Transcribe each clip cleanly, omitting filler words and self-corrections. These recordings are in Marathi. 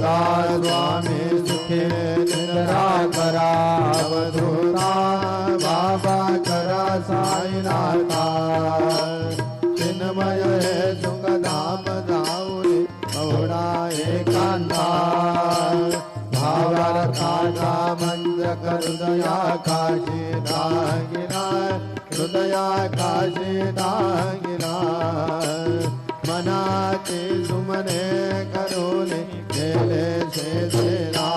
आता स्वामी सुखे निद्रा करा अवधूता बाबा करा साईनाथा चिन्मय हे सुखधाम जाऊनी एवढा एकांता भावार्थाचा मंजक हृदयाकाशी दागिना हृदयाकाशी दागिना मनाची सुमने करून गेले शेषेला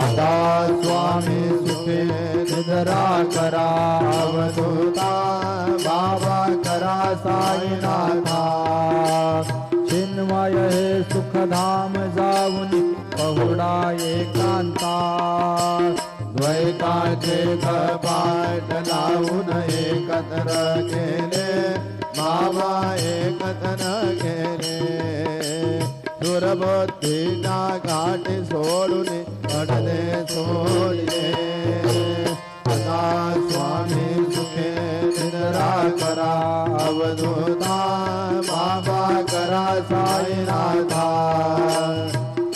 आता स्वामी सुखे निद्रा करा अवधूता बाबा करा साईनाथा चिन्मय हे सुखधाम जाऊन पहुडा एकांता द्वैताचे कपाट लावून एकत्र केले बाबा एकत्र केले दुर्बुद्धीचा घाट सोडून पडले सोडले आता स्वामी सुखे निद्रा करा अवधूता बाबा करा साईनाथा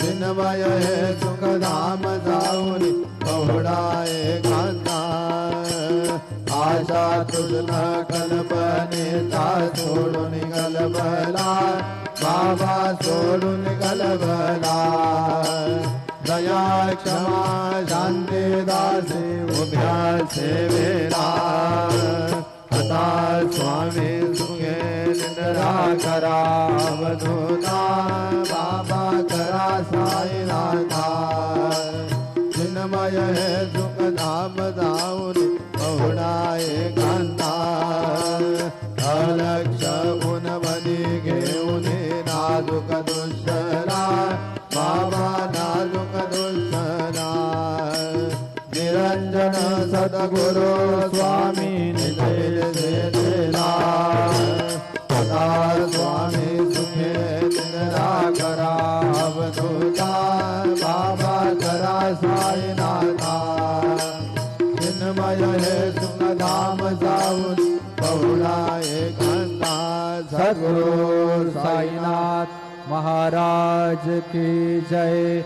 चिन्मय हे सुखधाम जाऊन पहुडा एकांता आशा तुझन कल्पनेचा सोडून गलबला बाबा सोडून गलबला दया क्षमा शांती दासी उभ्या सेवेला आता स्वामी सुखे निद्रा करा अवधूता बाबा करा साईनाथा चिन्मय हे सुखधाम जाऊन पहुडा एकांता अलक्ष गुणमणी घेऊन नाजुक दुसरा बाबा नाजुक दुसरा निरंजन सद्गुरु स्वामी निदेला आता स्वामी सुखे निद्रा करा अवधूता बाबा करा साईनाथा चिन्मय हे सुखधाम जाऊन पहुडा एकांता सद्गुरु साईनाथ महाराज की जय।